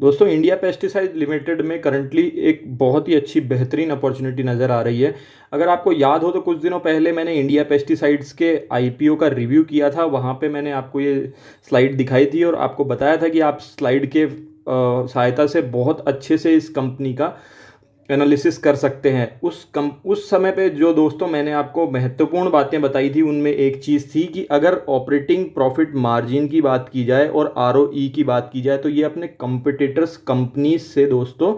दोस्तों India pesticide limited में currently एक बहुत ही अच्छी बेहतरीन अपॉर्चुनिटी नज़र आ रही है। अगर आपको याद हो तो कुछ दिनों पहले मैंने इंडिया पेस्टिसाइड्स के आईपीओ का रिव्यू किया था। वहाँ पे मैंने आपको ये स्लाइड दिखाई थी और आपको बताया था कि आप स्लाइड के सहायता से बहुत अच्छे से इस कंपनी का एनालिसिस कर सकते हैं। उस समय पे जो दोस्तों मैंने आपको महत्वपूर्ण बातें बताई थी उनमें एक चीज़ थी कि अगर ऑपरेटिंग प्रॉफिट मार्जिन की बात की जाए और आरओई की बात की जाए तो ये अपने कंपिटिटर्स कंपनी से दोस्तों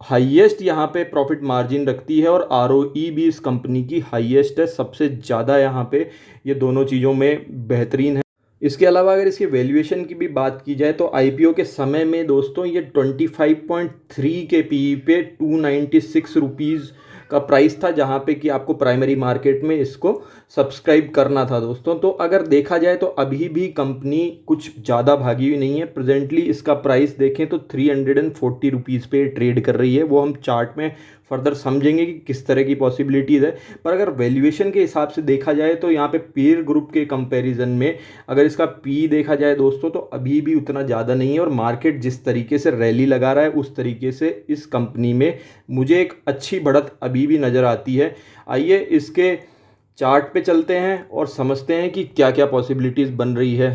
हाईएस्ट यहाँ पे प्रॉफिट मार्जिन रखती है और आरओई भी इस कंपनी की हाईएस्ट है। सबसे ज़्यादा यहाँ पे ये दोनों चीज़ों में बेहतरीन है। इसके अलावा अगर इसकी वैल्यूएशन की भी बात की जाए तो आईपीओ के समय में दोस्तों ये 25.3 के पीई पे 296 रुपीज़ का प्राइस था, जहाँ पे कि आपको प्राइमरी मार्केट में इसको सब्सक्राइब करना था दोस्तों। तो अगर देखा जाए तो अभी भी कंपनी कुछ ज़्यादा भागी हुई नहीं है। प्रेजेंटली इसका प्राइस देखें तो 340 रुपीज़ पे ट्रेड कर रही है। वो हम चार्ट में फर्दर समझेंगे कि किस तरह की पॉसिबिलिटीज़ है। पर अगर वैल्यूएशन के हिसाब से देखा जाए तो यहाँ पे पीयर ग्रुप के कंपैरिजन में अगर इसका पी देखा जाए दोस्तों तो अभी भी उतना ज़्यादा नहीं है और मार्केट जिस तरीके से रैली लगा रहा है उस तरीके से इस कंपनी में मुझे एक अच्छी बढ़त अभी भी नज़र आती है। आइए इसके चार्ट पे चलते हैं और समझते हैं कि क्या क्या पॉसिबिलिटीज़ बन रही है।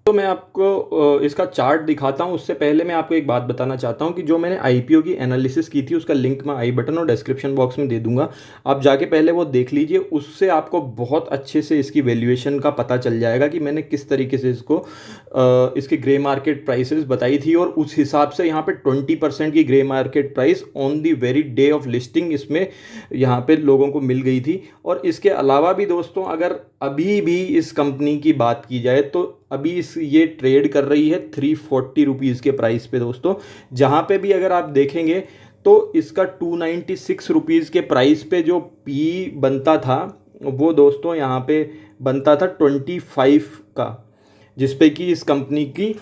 तो मैं आपको इसका चार्ट दिखाता हूं। उससे पहले मैं आपको एक बात बताना चाहता हूं कि जो मैंने आईपीओ की एनालिसिस की थी उसका लिंक मैं आई बटन और डिस्क्रिप्शन बॉक्स में दे दूंगा। आप जाके पहले वो देख लीजिए। उससे आपको बहुत अच्छे से इसकी वैल्यूएशन का पता चल जाएगा कि मैंने किस तरीके से इसको इसके ग्रे मार्केट प्राइसेस बताई थी और उस हिसाब से यहाँ पे 20% की grey market price on the very day of listing इसमें यहाँ पे लोगों को मिल गई थी। और इसके अलावा भी दोस्तों अगर अभी भी इस कंपनी की बात की जाए तो अभी ये ट्रेड कर रही है 340 रुपीज़ के प्राइस पे दोस्तों, जहाँ पे भी अगर आप देखेंगे तो इसका 296 रुपीज़ के प्राइस पे जो पी बनता था वो दोस्तों यहाँ पे बनता था 25 का, जिस पे कि इस कंपनी की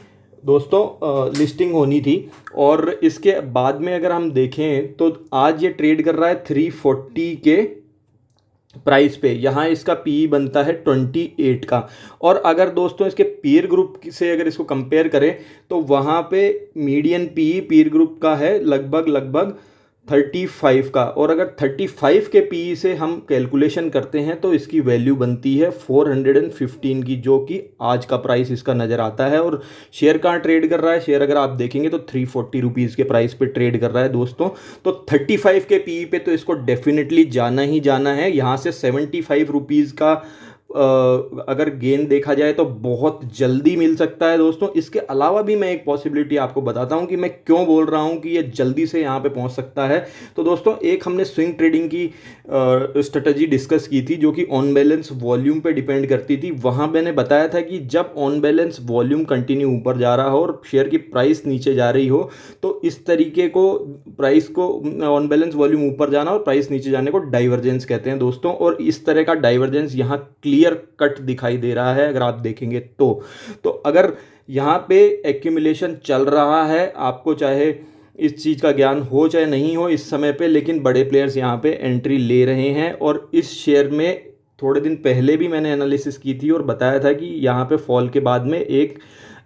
दोस्तों लिस्टिंग होनी थी। और इसके बाद में अगर हम देखें तो आज ये ट्रेड कर रहा है 340 के प्राइस पे। यहाँ इसका पी बनता है 28 का। और अगर दोस्तों इसके पीयर ग्रुप से अगर इसको कंपेयर करें तो वहाँ पे मीडियन पी पीयर ग्रुप का है लगभग 35 का। और अगर 35 के पी से हम कैलकुलेशन करते हैं तो इसकी वैल्यू बनती है 415 की, जो कि आज का प्राइस इसका नज़र आता है। और शेयर कहाँ ट्रेड कर रहा है, शेयर अगर आप देखेंगे तो 340 रुपीज़ के प्राइस पे ट्रेड कर रहा है दोस्तों। तो 35 के पी पे तो इसको डेफिनेटली जाना ही जाना है। यहाँ से 75 रुपीज़ का अगर गेन देखा जाए तो बहुत जल्दी मिल सकता है दोस्तों। इसके अलावा भी मैं एक पॉसिबिलिटी आपको बताता हूं कि मैं क्यों बोल रहा हूं कि ये जल्दी से यहां पे पहुंच सकता है। तो दोस्तों एक हमने स्विंग ट्रेडिंग की स्ट्रेटजी डिस्कस की थी जो कि ऑन बैलेंस वॉल्यूम पे डिपेंड करती थी। वहां मैंने बताया था कि जब ऑन बैलेंस वॉल्यूम कंटिन्यू ऊपर जा रहा हो और शेयर की प्राइस नीचे जा रही हो तो इस तरीके को प्राइस को ऑन बैलेंस वॉल्यूम ऊपर जाना और प्राइस नीचे जाने को डाइवर्जेंस कहते हैं दोस्तों। और इस तरह का डाइवर्जेंस यहाँ क्लियर कट दिखाई दे रहा है अगर आप देखेंगे तो अगर यहाँ पे एक्यूमुलेशन चल रहा है, आपको चाहे इस चीज़ का ज्ञान हो चाहे नहीं हो इस समय पे, लेकिन बड़े प्लेयर्स यहाँ पे एंट्री ले रहे हैं। और इस शेयर में थोड़े दिन पहले भी मैंने एनालिसिस की थी और बताया था कि यहाँ पे फॉल के बाद में एक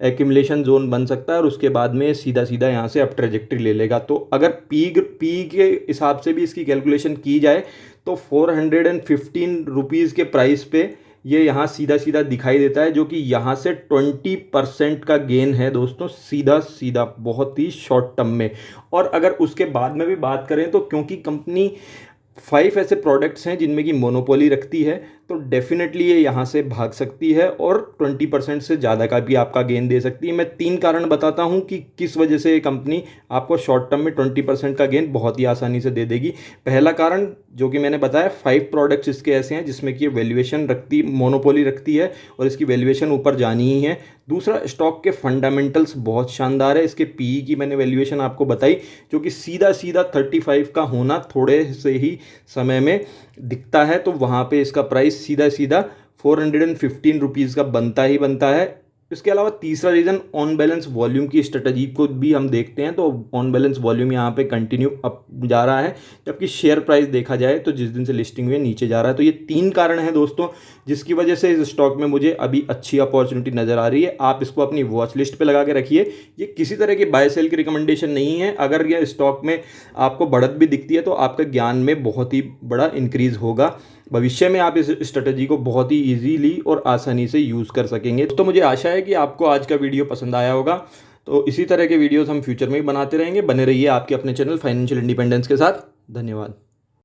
एक्यूमुलेशन जोन बन सकता है और उसके बाद में सीधा सीधा यहाँ से अप ट्रेजेक्ट्री ले लेगा। तो अगर पी के हिसाब से भी इसकी कैलकुलेशन की जाए तो 415 रुपीज़ के प्राइस पे ये यहाँ सीधा सीधा दिखाई देता है, जो कि यहाँ से 20% का गेन है दोस्तों, सीधा सीधा बहुत ही शॉर्ट टर्म में। और अगर उसके बाद में भी बात करें तो क्योंकि कंपनी 5 ऐसे प्रोडक्ट्स हैं जिनमें की मोनोपोली रखती है तो डेफिनेटली ये यहाँ से भाग सकती है और 20% से ज़्यादा का भी आपका गेन दे सकती है। मैं 3 कारण बताता हूँ कि किस वजह से ये कंपनी आपको शॉर्ट टर्म में 20% का गेन बहुत ही आसानी से दे देगी। पहला कारण जो कि मैंने बताया 5 प्रोडक्ट्स इसके ऐसे हैं जिसमें कि वैल्यूएशन मोनोपोली रखती है और इसकी वैल्यूएशन ऊपर जानी ही है। दूसरा, स्टॉक के फंडामेंटल्स बहुत शानदार है। इसके पीई की मैंने वैल्यूएशन आपको बताई जो कि सीधा सीधा 35 का होना थोड़े से ही समय में दिखता है, तो वहाँ पे इसका प्राइस सीधा सीधा 415 रुपीज़ का बनता ही बनता है। इसके अलावा तीसरा रीज़न ऑन बैलेंस वॉल्यूम की स्ट्रेटजी को भी हम देखते हैं, तो ऑन बैलेंस वॉल्यूम यहाँ पे कंटिन्यू अप जा रहा है, जबकि शेयर प्राइस देखा जाए तो जिस दिन से लिस्टिंग हुई है नीचे जा रहा है। तो ये 3 कारण हैं दोस्तों जिसकी वजह से इस स्टॉक में मुझे अभी अच्छी अपॉर्चुनिटी नज़र आ रही है। आप इसको अपनी वॉच लिस्ट पे लगा के रखिए। ये किसी तरह की बाय सेल की रिकमेंडेशन नहीं है। अगर ये स्टॉक में आपको बढ़त भी दिखती है तो आपका ज्ञान में बहुत ही बड़ा इंक्रीज होगा। भविष्य में आप इस स्ट्रेटजी को बहुत ही इजीली और आसानी से यूज़ कर सकेंगे। तो मुझे आशा है कि आपको आज का वीडियो पसंद आया होगा। तो इसी तरह के वीडियोस हम फ्यूचर में भी बनाते रहेंगे। बने रहिए आपके अपने चैनल फाइनेंशियल इंडिपेंडेंस के साथ। धन्यवाद।